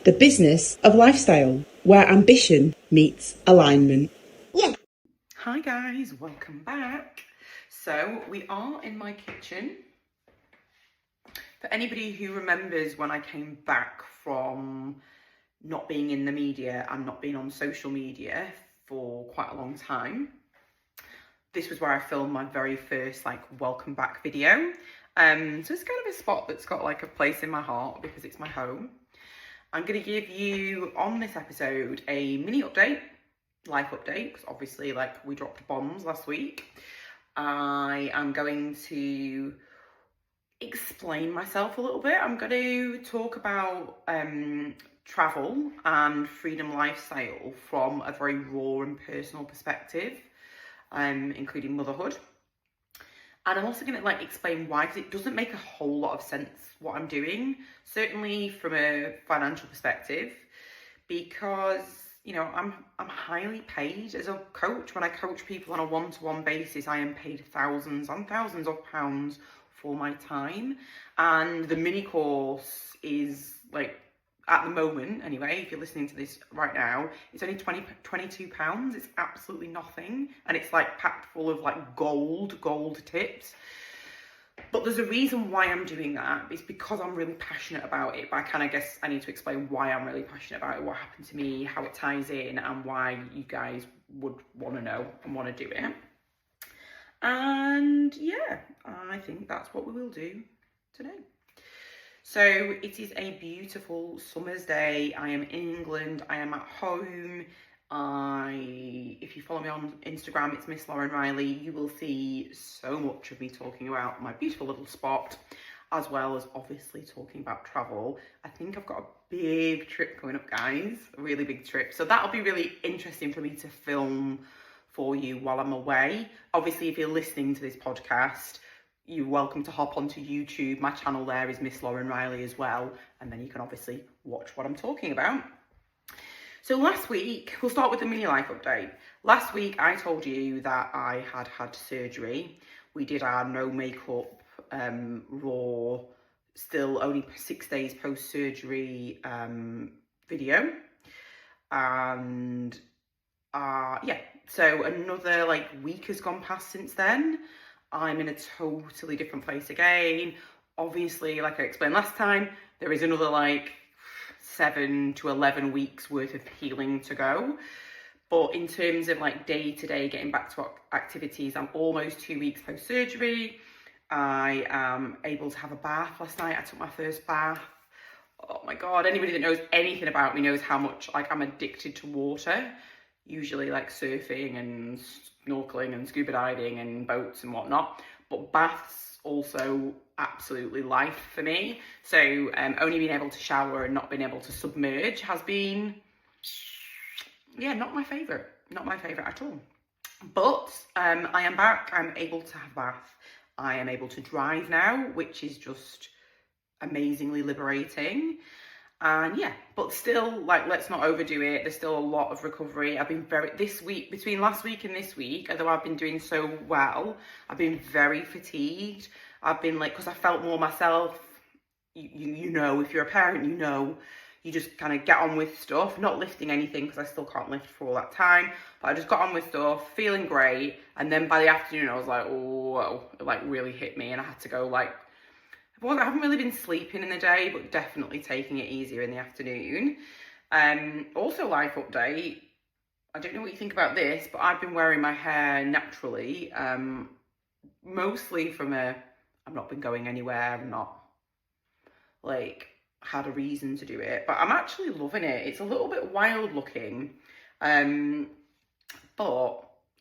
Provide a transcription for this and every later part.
the business of lifestyle, where ambition meets alignment. Yeah. Hi guys, welcome back. So we are in my kitchen. For anybody who remembers when I came back from not being in the media and not being on social media for quite a long time, this was where I filmed my very first welcome back video. So it's kind of a spot that's got a place in my heart because it's my home. I'm going to give you on this episode a mini update, life update, because obviously we dropped bombs last week. I am going to explain myself a little bit. I'm going to talk about travel and freedom lifestyle from a very raw and personal perspective, including motherhood. And I'm also going to explain why, because it doesn't make a whole lot of sense what I'm doing, certainly from a financial perspective, because I'm highly paid as a coach. When I coach people on a one-to-one basis, I am paid thousands and thousands of pounds for my time, and the mini course is at the moment anyway, if you're listening to this right now, it's only £22. It's absolutely nothing, and it's packed full of gold tips. But there's a reason why I'm doing that. It's because I'm really passionate about it, but I guess I need to explain why I'm really passionate about it, what happened to me, how it ties in, and why you guys would want to know and want to do it. And yeah, I think that's what we will do today. So it is a beautiful summer's day. I am in England. I am at home. If you follow me on Instagram, it's Miss Lauren Riley. You will see so much of me talking about my beautiful little spot, as well as obviously talking about travel. I think I've got a big trip coming up, guys, a really big trip. So that'll be really interesting for me to film for you while I'm away. Obviously, if you're listening to this podcast, you're welcome to hop onto YouTube. My channel there is Miss Lauren Riley as well. And then you can obviously watch what I'm talking about. So last week, we'll start with the mini life update. Last week, I told you that I had surgery. We did our no makeup, raw, still only 6 days post-surgery video. And yeah, so another week has gone past since then. I'm in a totally different place again. Obviously, like I explained last time, there is another 7 to 11 weeks worth of healing to go. But in terms of day to day, getting back to activities, I'm almost 2 weeks post surgery. I am able to have a bath last night. I took my first bath. Oh my God, anybody that knows anything about me knows how much I'm addicted to water. Usually surfing and snorkeling and scuba diving and boats and whatnot, but baths also absolutely life for me. So only being able to shower and not being able to submerge has been, yeah, not my favorite at all. But I am back. I'm able to have a bath. I am able to drive now, which is just amazingly liberating. And yeah, but still, let's not overdo it. There's still a lot of recovery. I've been this week, between last week and this week, although I've been doing so well, I've been very fatigued. I've been because I felt more myself. You know, if you're a parent, you just kind of get on with stuff, not lifting anything because I still can't lift for all that time. But I just got on with stuff, feeling great. And then by the afternoon, I was oh, it really hit me. And I had to go well, I haven't really been sleeping in the day, but definitely taking it easier in the afternoon. Also, life update. I don't know what you think about this, but I've been wearing my hair naturally, mostly from I've not been going anywhere. I've not had a reason to do it, but I'm actually loving it. It's a little bit wild looking, but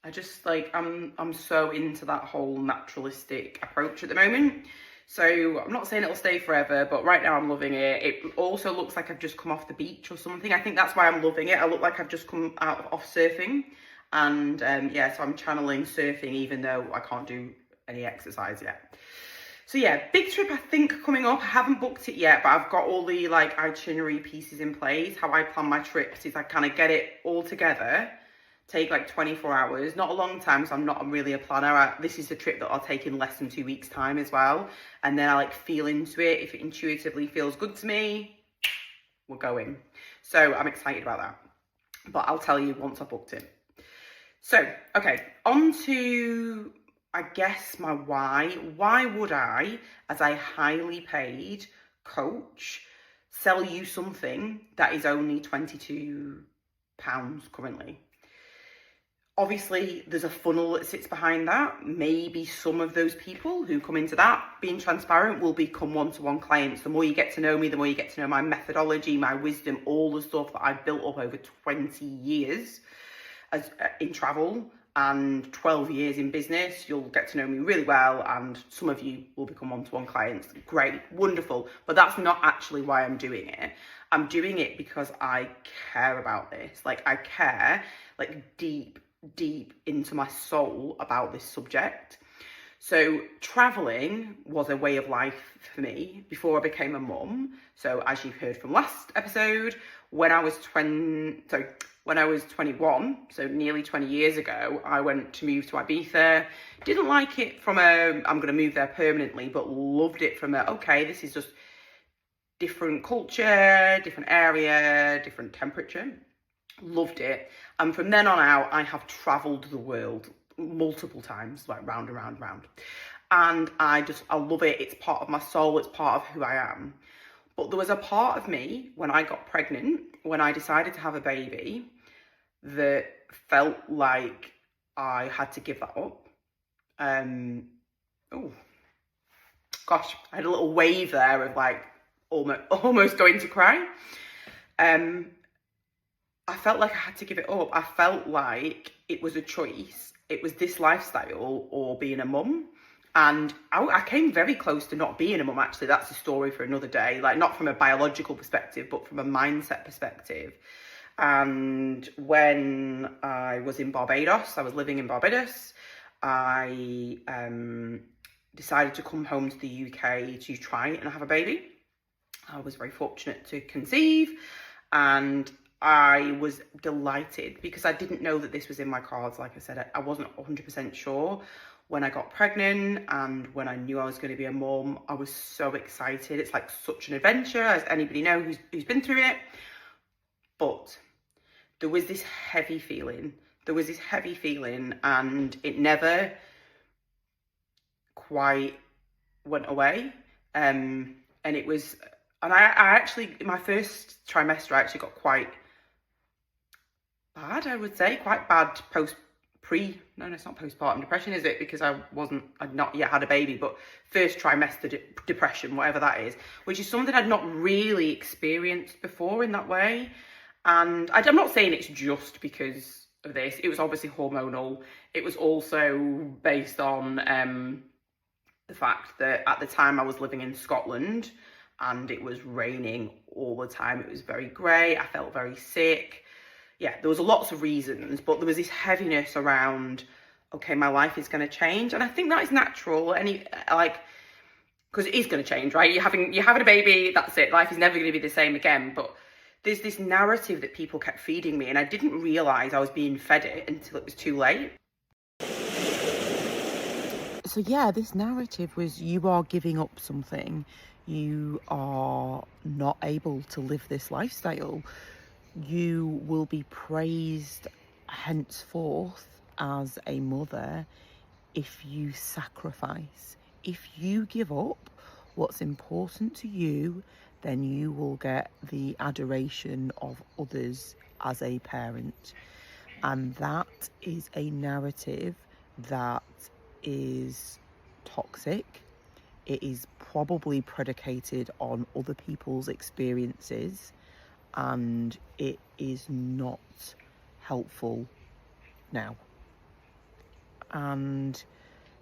I just I'm so into that whole naturalistic approach at the moment. So I'm not saying it'll stay forever, but right now I'm loving it. It also looks like I've just come off the beach or something. I think that's why I'm loving it. I look like I've just come off surfing. And yeah, so I'm channeling surfing even though I can't do any exercise yet. So yeah, big trip I think coming up. I haven't booked it yet, but I've got all the itinerary pieces in place. How I plan my trips is I kind of get it all together, take 24 hours, not a long time, so I'm not really a planner. This is a trip that I'll take in less than 2 weeks time as well. And then I feel into it. If it intuitively feels good to me, we're going. So I'm excited about that, but I'll tell you once I've booked it. So, okay, on to, I guess, my why. Why would I, as a highly paid coach, sell you something that is only £22 currently? Obviously, there's a funnel that sits behind that. Maybe some of those people who come into that, being transparent, will become one-to-one clients. The more you get to know me, the more you get to know my methodology, my wisdom, all the stuff that I've built up over 20 years in travel and 12 years in business. You'll get to know me really well, and some of you will become one-to-one clients. Great, wonderful. But that's not actually why I'm doing it. I'm doing it because I care about this. Like, I care, like, deep into my soul about this subject. So traveling was a way of life for me before I became a mum. So as you've heard from last episode, when I was 21, so nearly 20 years ago, I went to move to Ibiza. Didn't like it from I'm going to move there permanently, but loved it from okay, this is just different culture, different area, different temperature. Loved it. And from then on out, I have travelled the world multiple times, like round and round and round. And I love it. It's part of my soul. It's part of who I am. But there was a part of me when I got pregnant, when I decided to have a baby, that felt like I had to give that up. Oh, gosh, I had a little wave there of like almost going to cry. I felt like I had to give it up. I felt like it was a choice. It was this lifestyle or being a mum. And I came very close to not being a mum, actually. That's a story for another day. Like, not from a biological perspective, but from a mindset perspective. And when I was in Barbados, I was living in Barbados, I decided to come home to the UK to try and have a baby. I was very fortunate to conceive, and I was delighted because I didn't know that this was in my cards. Like I said, I wasn't 100% sure when I got pregnant, and when I knew I was going to be a mum, I was so excited. It's like such an adventure, as anybody know who's been through it. But there was this heavy feeling. And it never quite went away. And it was, and I actually, in my first trimester, I actually got quite bad, I would say, quite bad no, it's not postpartum depression, is it? Because I'd not yet had a baby, but first trimester depression, whatever that is, which is something I'd not really experienced before in that way. And I'm not saying it's just because of this. It was obviously hormonal. It was also based on the fact that at the time I was living in Scotland and it was raining all the time. It was very grey. I felt very sick. Yeah, there was lots of reasons, but there was this heaviness around, okay, my life is going to change. And I think that is natural. Because it is going to change, right? You're having a baby, that's it. Life is never going to be the same again. But there's this narrative that people kept feeding me, and I didn't realise I was being fed it until it was too late. So yeah, this narrative was, you are giving up something. You are not able to live this lifestyle. You will be praised henceforth as a mother if you sacrifice. If you give up what's important to you, then you will get the adoration of others as a parent. And that is a narrative that is toxic. It is probably predicated on other people's experiences, and it is not helpful now. And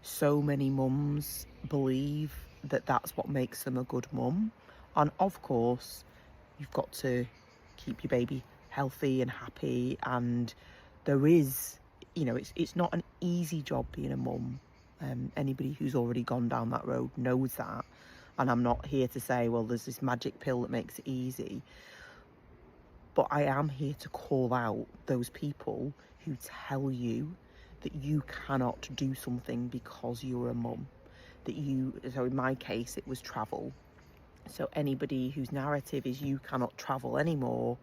so many mums believe that that's what makes them a good mum. And of course, you've got to keep your baby healthy and happy. And there is, it's not an easy job being a mum. Anybody who's already gone down that road knows that. And I'm not here to say, well, there's this magic pill that makes it easy. But I am here to call out those people who tell you that you cannot do something because you're a mum. So in my case, it was travel. So anybody whose narrative is you cannot travel anymore,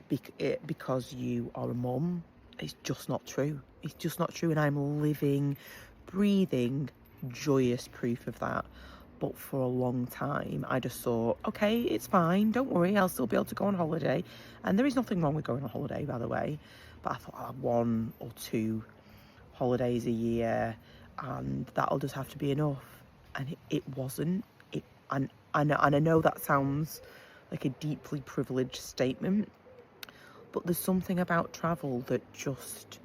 because you are a mum. It's just not true. It's just not true, and I'm living, breathing, joyous proof of that. But for a long time, I just thought, okay, it's fine, don't worry, I'll still be able to go on holiday. And there is nothing wrong with going on holiday, by the way. But I thought I'll have 1 or 2 holidays a year, and that'll just have to be enough. And it wasn't. And I know that sounds like a deeply privileged statement, but there's something about travel that just,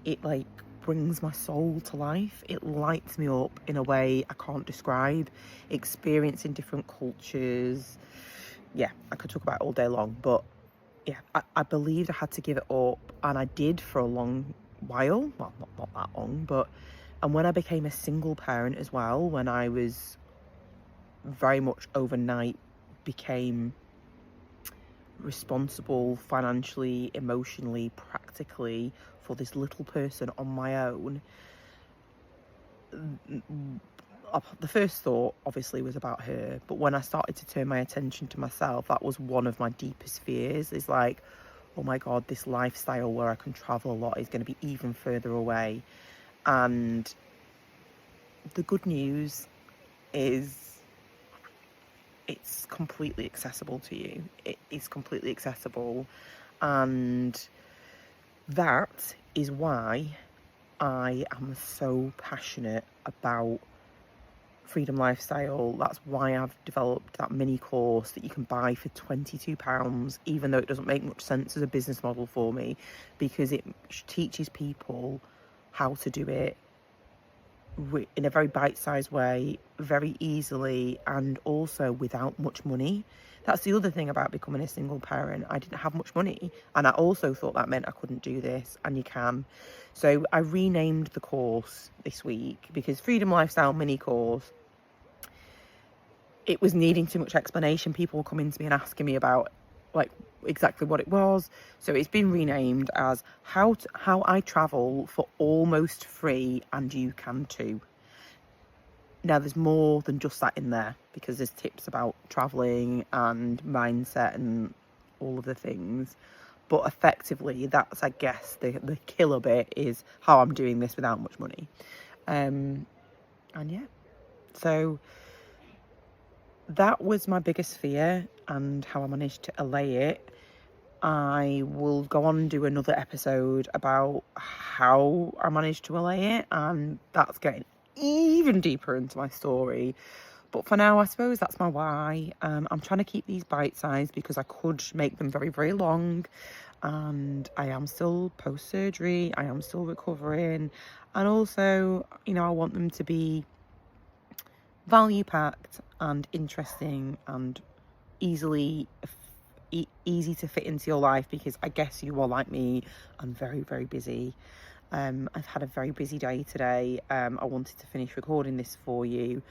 it like brings my soul to life. It lights me up in a way I can't describe. Experiencing different cultures. Yeah, I could talk about it all day long, but yeah, I believed I had to give it up, and I did for a long while. Well, not that long, but, and when I became a single parent as well, when I was very much overnight became responsible financially, emotionally, practically for this little person on my own, the first thought obviously was about her. But when I started to turn my attention to myself, that was one of my deepest fears, is like, oh my God, this lifestyle where I can travel a lot is going to be even further away. And the good news is it's completely accessible to you. It is completely accessible. And that is why I am so passionate about Freedom Lifestyle. That's why I've developed that mini course that you can buy for £22, even though it doesn't make much sense as a business model for me, because it teaches people how to do it in a very bite-sized way, very easily, and also without much money. That's the other thing about becoming a single parent. I didn't have much money, and I also thought that meant I couldn't do this, and you can. So I renamed the course this week because Freedom Lifestyle Mini Course, it was needing too much explanation. People were coming to me and asking me about like exactly what it was. So it's been renamed as how I travel for almost free, and you can too. Now there's more than just that in there, because there's tips about traveling and mindset and all of the things. But effectively, that's, I guess, the killer bit is how I'm doing this without much money. And yeah, so that was my biggest fear and how I managed to allay it. I will go on and do another episode about how I managed to allay it, and that's getting even deeper into my story. But for now, I suppose that's my why. I'm trying to keep these bite-sized because I could make them very, very long, and I am still post-surgery, I am still recovering, and also, I want them to be value-packed and interesting and easy to fit into your life, because I guess you are like me, I'm very, very busy. I've had a very busy day today. I wanted to finish recording this for you,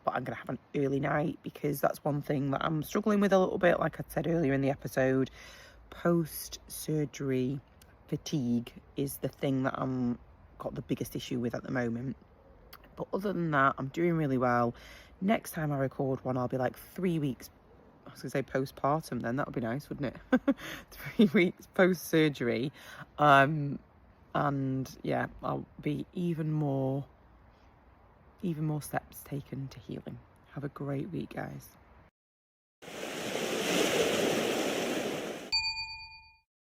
but I'm going to have an early night because that's one thing that I'm struggling with a little bit. Like I said earlier in the episode, post-surgery fatigue is the thing that I'm got the biggest issue with at the moment. But other than that, I'm doing really well. Next time I record one, I'll be like 3 weeks, I was going to say postpartum then, that would be nice, wouldn't it? 3 weeks post-surgery. And yeah, I'll be even more steps taken to healing. Have a great week, guys.